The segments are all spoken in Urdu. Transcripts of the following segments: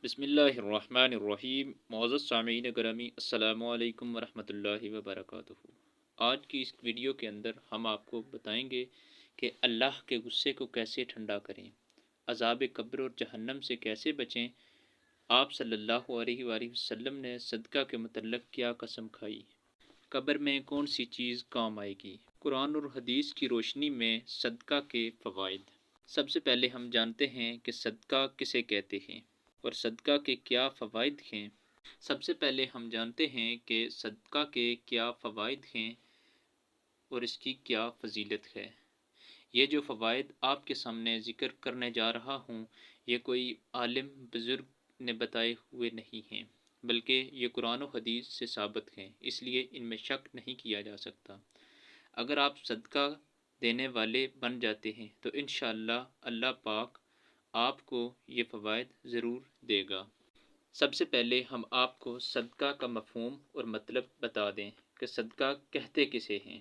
بسم اللہ الرحمن الرحیم۔ معزز سامعین گرامی، السلام علیکم ورحمۃ اللہ وبرکاتہ۔ آج کی اس ویڈیو کے اندر ہم آپ کو بتائیں گے کہ اللہ کے غصے کو کیسے ٹھنڈا کریں، عذاب قبر اور جہنم سے کیسے بچیں۔ آپ صلی اللہ علیہ وآلہ وسلم نے صدقہ کے متعلق کیا قسم کھائی، قبر میں کون سی چیز کام آئے گی۔ قرآن اور حدیث کی روشنی میں صدقہ کے فوائد۔ سب سے پہلے ہم جانتے ہیں کہ صدقہ کسے کہتے ہیں اور صدقہ کے کیا فوائد ہیں۔ سب سے پہلے ہم جانتے ہیں کہ صدقہ کے کیا فوائد ہیں اور اس کی کیا فضیلت ہے۔ یہ جو فوائد آپ کے سامنے ذکر کرنے جا رہا ہوں، یہ کوئی عالم بزرگ نے بتائے ہوئے نہیں ہیں، بلکہ یہ قرآن و حدیث سے ثابت ہیں، اس لیے ان میں شک نہیں کیا جا سکتا۔ اگر آپ صدقہ دینے والے بن جاتے ہیں تو انشاءاللہ اللہ پاک آپ کو یہ فوائد ضرور دے گا۔ سب سے پہلے ہم آپ کو صدقہ کا مفہوم اور مطلب بتا دیں کہ صدقہ کہتے کسے ہیں۔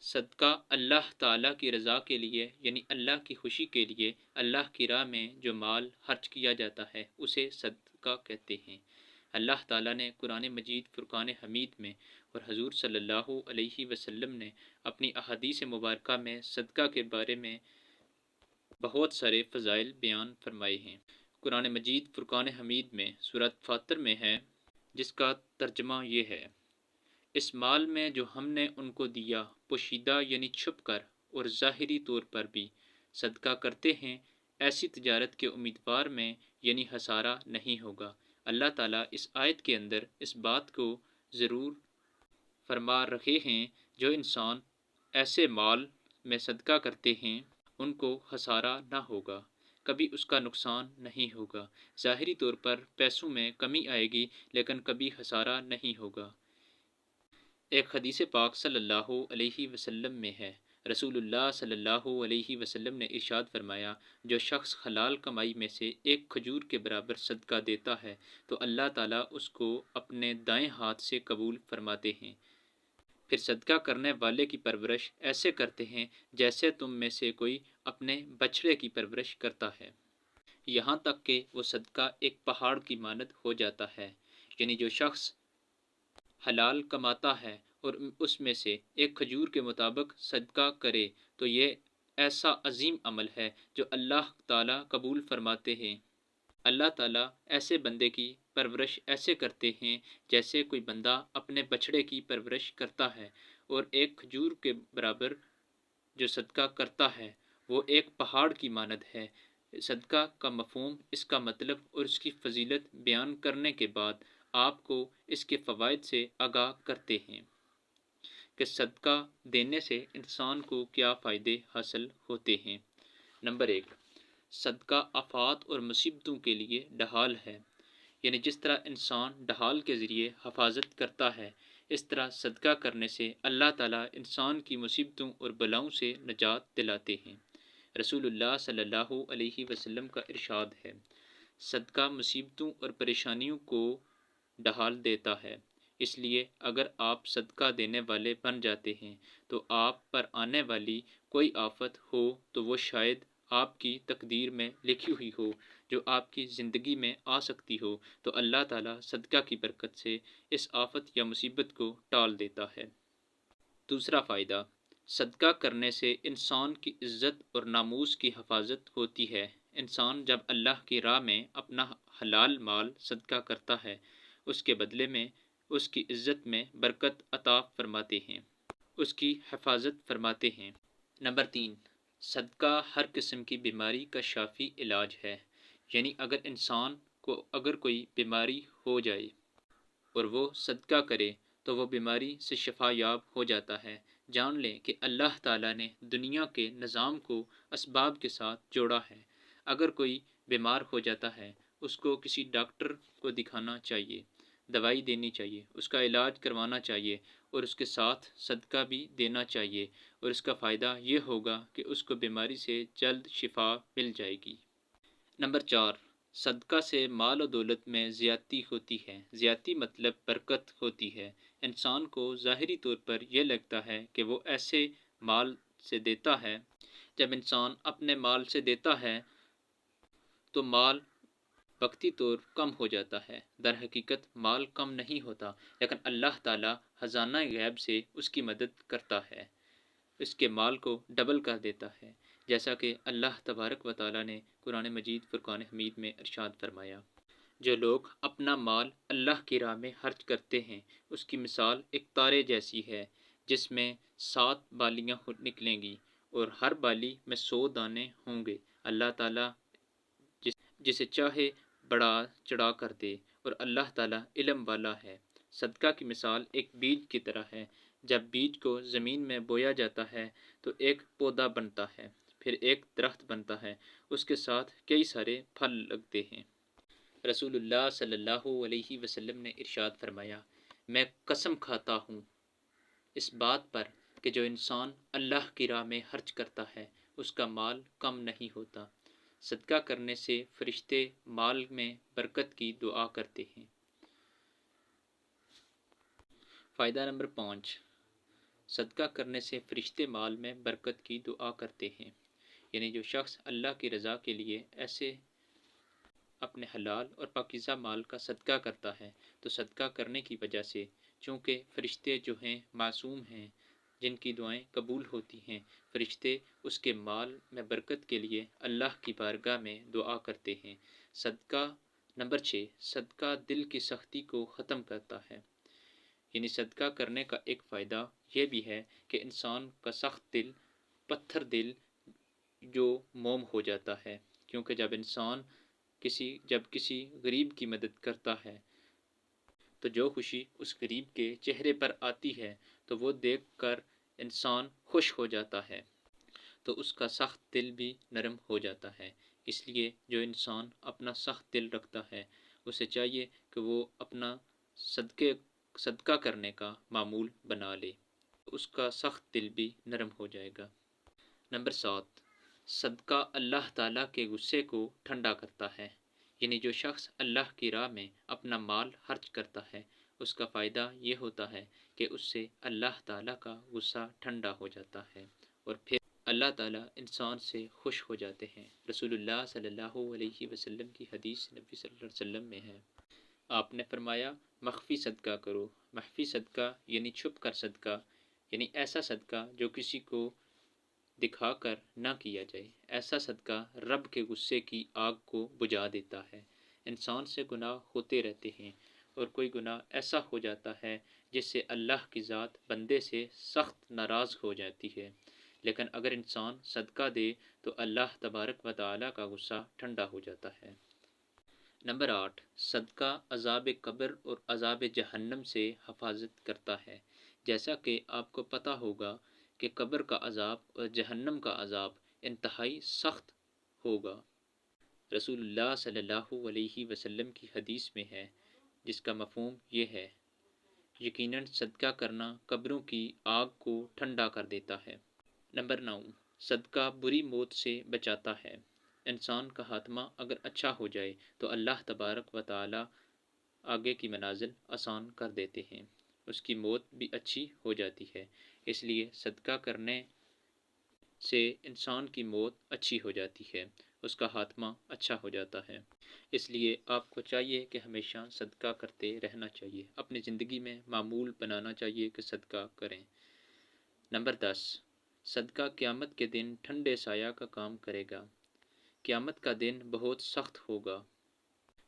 صدقہ اللہ تعالیٰ کی رضا کے لیے، یعنی اللہ کی خوشی کے لیے اللہ کی راہ میں جو مال خرچ کیا جاتا ہے اسے صدقہ کہتے ہیں۔ اللہ تعالیٰ نے قرآن مجید فرقان حمید میں اور حضور صلی اللہ علیہ وسلم نے اپنی احادیث مبارکہ میں صدقہ کے بارے میں بہت سارے فضائل بیان فرمائے ہیں۔ قرآن مجید فرقان حمید میں سورۃ فاطر میں ہے، جس کا ترجمہ یہ ہے: اس مال میں جو ہم نے ان کو دیا، پوشیدہ یعنی چھپ کر اور ظاہری طور پر بھی صدقہ کرتے ہیں، ایسی تجارت کے امیدوار میں یعنی خسارہ نہیں ہوگا۔ اللہ تعالیٰ اس آیت کے اندر اس بات کو ضرور فرما رہے ہیں جو انسان ایسے مال میں صدقہ کرتے ہیں ان کو خسارہ نہ ہوگا، کبھی اس کا نقصان نہیں ہوگا۔ ظاہری طور پر پیسوں میں کمی آئے گی لیکن کبھی خسارہ نہیں ہوگا۔ ایک حدیث پاک صلی اللہ علیہ وسلم میں ہے، رسول اللہ صلی اللہ علیہ وسلم نے ارشاد فرمایا: جو شخص حلال کمائی میں سے ایک کھجور کے برابر صدقہ دیتا ہے تو اللہ تعالیٰ اس کو اپنے دائیں ہاتھ سے قبول فرماتے ہیں، پھر صدقہ کرنے والے کی پرورش ایسے کرتے ہیں جیسے تم میں سے کوئی اپنے بچڑے کی پرورش کرتا ہے، یہاں تک کہ وہ صدقہ ایک پہاڑ کی مانند ہو جاتا ہے۔ یعنی جو شخص حلال کماتا ہے اور اس میں سے ایک کھجور کے مطابق صدقہ کرے تو یہ ایسا عظیم عمل ہے جو اللہ تعالیٰ قبول فرماتے ہیں۔ اللہ تعالیٰ ایسے بندے کی پرورش ایسے کرتے ہیں جیسے کوئی بندہ اپنے بچڑے کی پرورش کرتا ہے، اور ایک کھجور کے برابر جو صدقہ کرتا ہے وہ ایک پہاڑ کی مانند ہے۔ صدقہ کا مفہوم، اس کا مطلب اور اس کی فضیلت بیان کرنے کے بعد آپ کو اس کے فوائد سے آگاہ کرتے ہیں کہ صدقہ دینے سے انسان کو کیا فائدے حاصل ہوتے ہیں۔ نمبر 1، صدقہ آفات اور مصیبتوں کے لیے ڈھال ہے۔ یعنی جس طرح انسان ڈھال کے ذریعے حفاظت کرتا ہے، اس طرح صدقہ کرنے سے اللہ تعالیٰ انسان کی مصیبتوں اور بلاؤں سے نجات دلاتے ہیں۔ رسول اللہ صلی اللہ علیہ وسلم کا ارشاد ہے: صدقہ مصیبتوں اور پریشانیوں کو ڈھال دیتا ہے، اس لیے اگر آپ صدقہ دینے والے بن جاتے ہیں تو آپ پر آنے والی کوئی آفت ہو تو وہ شاید آپ کی تقدیر میں لکھی ہوئی ہو، جو آپ کی زندگی میں آ سکتی ہو، تو اللہ تعالیٰ صدقہ کی برکت سے اس آفت یا مصیبت کو ٹال دیتا ہے۔ دوسرا فائدہ، صدقہ کرنے سے انسان کی عزت اور ناموس کی حفاظت ہوتی ہے۔ انسان جب اللہ کی راہ میں اپنا حلال مال صدقہ کرتا ہے، اس کے بدلے میں اس کی عزت میں برکت عطا فرماتے ہیں، اس کی حفاظت فرماتے ہیں۔ نمبر 3، صدقہ ہر قسم کی بیماری کا شافی علاج ہے۔ یعنی اگر انسان کو کوئی بیماری ہو جائے اور وہ صدقہ کرے تو وہ بیماری سے شفا یاب ہو جاتا ہے۔ جان لیں کہ اللہ تعالیٰ نے دنیا کے نظام کو اسباب کے ساتھ جوڑا ہے۔ اگر کوئی بیمار ہو جاتا ہے، اس کو کسی ڈاکٹر کو دکھانا چاہیے، دوائی دینی چاہیے، اس کا علاج کروانا چاہیے اور اس کے ساتھ صدقہ بھی دینا چاہیے، اور اس کا فائدہ یہ ہوگا کہ اس کو بیماری سے جلد شفا مل جائے گی۔ نمبر 4، صدقہ سے مال و دولت میں زیادتی ہوتی ہے۔ زیادتی مطلب برکت ہوتی ہے۔ انسان کو ظاہری طور پر یہ لگتا ہے کہ وہ ایسے مال سے دیتا ہے، جب انسان اپنے مال سے دیتا ہے تو مال وقتی طور کم ہو جاتا ہے، در حقیقت مال کم نہیں ہوتا، لیکن اللہ تعالیٰ خزانہ غیب سے اس کی مدد کرتا ہے، اس کے مال کو ڈبل کر دیتا ہے، جیسا کہ اللہ تبارک و تعالیٰ نے قرآن مجید فرقان حمید میں ارشاد فرمایا۔ جو لوگ اپنا مال اللہ کی راہ میں خرچ کرتے ہیں، اس کی مثال ایک تارے جیسی ہے جس میں 7 بالیاں نکلیں گی اور ہر بالی میں 100 دانے ہوں گے۔ اللہ تعالیٰ جسے چاہے بڑا چڑھا کر دے، اور اللہ تعالیٰ علم والا ہے۔ صدقہ کی مثال ایک بیج کی طرح ہے۔ جب بیج کو زمین میں بویا جاتا ہے تو ایک پودا بنتا ہے، پھر ایک درخت بنتا ہے، اس کے ساتھ کئی سارے پھل لگتے ہیں۔ رسول اللہ صلی اللہ علیہ وسلم نے ارشاد فرمایا، میں قسم کھاتا ہوں اس بات پر کہ جو انسان اللہ کی راہ میں خرچ کرتا ہے اس کا مال کم نہیں ہوتا۔ صدقہ کرنے سے فرشتے مال میں برکت کی دعا کرتے ہیں۔ فائدہ نمبر 5، صدقہ کرنے سے فرشتے مال میں برکت کی دعا کرتے ہیں، یعنی جو شخص اللہ کی رضا کے لیے ایسے اپنے حلال اور پاکیزہ مال کا صدقہ کرتا ہے تو صدقہ کرنے کی وجہ سے، چونکہ فرشتے جو ہیں معصوم ہیں جن کی دعائیں قبول ہوتی ہیں، فرشتے اس کے مال میں برکت کے لیے اللہ کی بارگاہ میں دعا کرتے ہیں۔ صدقہ نمبر 6، صدقہ دل کی سختی کو ختم کرتا ہے، یعنی صدقہ کرنے کا ایک فائدہ یہ بھی ہے کہ انسان کا سخت دل، پتھر دل جو موم ہو جاتا ہے، کیونکہ جب انسان کسی غریب کی مدد کرتا ہے تو جو خوشی اس غریب کے چہرے پر آتی ہے تو وہ دیکھ کر انسان خوش ہو جاتا ہے، تو اس کا سخت دل بھی نرم ہو جاتا ہے۔ اس لیے جو انسان اپنا سخت دل رکھتا ہے اسے چاہیے کہ وہ اپنا صدقہ کرنے کا معمول بنا لے، اس کا سخت دل بھی نرم ہو جائے گا۔ نمبر 7، صدقہ اللہ تعالیٰ کے غصے کو ٹھنڈا کرتا ہے، یعنی جو شخص اللہ کی راہ میں اپنا مال خرچ کرتا ہے اس کا فائدہ یہ ہوتا ہے کہ اس سے اللہ تعالیٰ کا غصہ ٹھنڈا ہو جاتا ہے اور پھر اللہ تعالیٰ انسان سے خوش ہو جاتے ہیں۔ رسول اللہ صلی اللہ علیہ وسلم کی حدیث نبی صلی اللہ علیہ وسلم میں ہے، آپ نے فرمایا، مخفی صدقہ کرو۔ مخفی صدقہ یعنی چھپ کر صدقہ، یعنی ایسا صدقہ جو کسی کو دکھا کر نہ کیا جائے۔ ایسا صدقہ رب کے غصے کی آگ کو بجھا دیتا ہے۔ انسان سے گناہ ہوتے رہتے ہیں اور کوئی گناہ ایسا ہو جاتا ہے جس سے اللہ کی ذات بندے سے سخت ناراض ہو جاتی ہے، لیکن اگر انسان صدقہ دے تو اللہ تبارک و تعالیٰ کا غصہ ٹھنڈا ہو جاتا ہے۔ نمبر 8، صدقہ عذاب قبر اور عذاب جہنم سے حفاظت کرتا ہے۔ جیسا کہ آپ کو پتہ ہوگا کہ قبر کا عذاب اور جہنم کا عذاب انتہائی سخت ہوگا۔ رسول اللہ صلی اللہ علیہ وسلم کی حدیث میں ہے، جس کا مفہوم یہ ہے، یقیناً صدقہ کرنا قبروں کی آگ کو ٹھنڈا کر دیتا ہے۔ نمبر 9، صدقہ بری موت سے بچاتا ہے۔ انسان کا خاتمہ اگر اچھا ہو جائے تو اللہ تبارک و تعالی آگے کی منازل آسان کر دیتے ہیں، اس کی موت بھی اچھی ہو جاتی ہے۔ اس لیے صدقہ کرنے سے انسان کی موت اچھی ہو جاتی ہے، اس کا خاتمہ اچھا ہو جاتا ہے۔ اس لیے آپ کو چاہیے کہ ہمیشہ صدقہ کرتے رہنا چاہیے، اپنی زندگی میں معمول بنانا چاہیے کہ صدقہ کریں۔ نمبر 10، صدقہ قیامت کے دن ٹھنڈے سایہ کا کام کرے گا۔ قیامت کا دن بہت سخت ہوگا،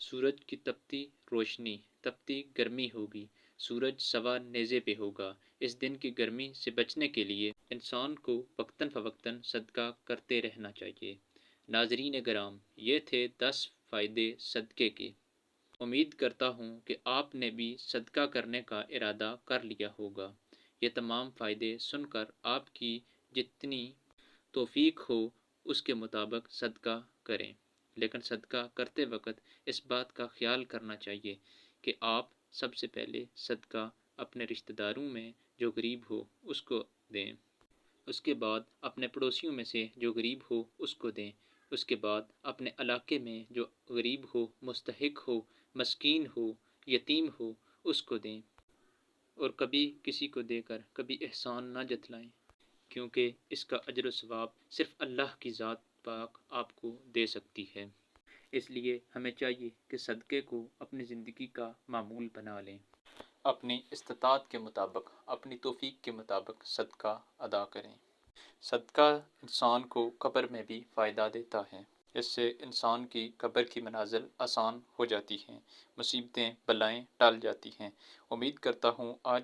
سورج کی تپتی روشنی، تپتی گرمی ہوگی، سورج سوا نیزے پہ ہوگا۔ اس دن کی گرمی سے بچنے کے لیے انسان کو وقتاً فوقتاً صدقہ کرتے رہنا چاہیے۔ ناظرین گرام، یہ تھے 10 فائدے صدقے کے۔ امید کرتا ہوں کہ آپ نے بھی صدقہ کرنے کا ارادہ کر لیا ہوگا۔ یہ تمام فائدے سن کر آپ کی جتنی توفیق ہو اس کے مطابق صدقہ کریں، لیکن صدقہ کرتے وقت اس بات کا خیال کرنا چاہیے کہ آپ سب سے پہلے صدقہ اپنے رشتہ داروں میں جو غریب ہو اس کو دیں، اس کے بعد اپنے پڑوسیوں میں سے جو غریب ہو اس کو دیں، اس کے بعد اپنے علاقے میں جو غریب ہو، مستحق ہو، مسکین ہو، یتیم ہو اس کو دیں، اور کبھی کسی کو دے کر کبھی احسان نہ جتلائیں، کیونکہ اس کا اجر و ثواب صرف اللہ کی ذات پاک آپ کو دے سکتی ہے۔ اس لیے ہمیں چاہیے کہ صدقے کو اپنی زندگی کا معمول بنا لیں، اپنی استطاعت کے مطابق، اپنی توفیق کے مطابق صدقہ ادا کریں۔ صدقہ انسان کو قبر میں بھی فائدہ دیتا ہے۔ اس سے انسان کی قبر کی منازل آسان ہو جاتی ہیں، مصیبتیں بلائیں ٹال جاتی ہیں۔ امید کرتا ہوں آج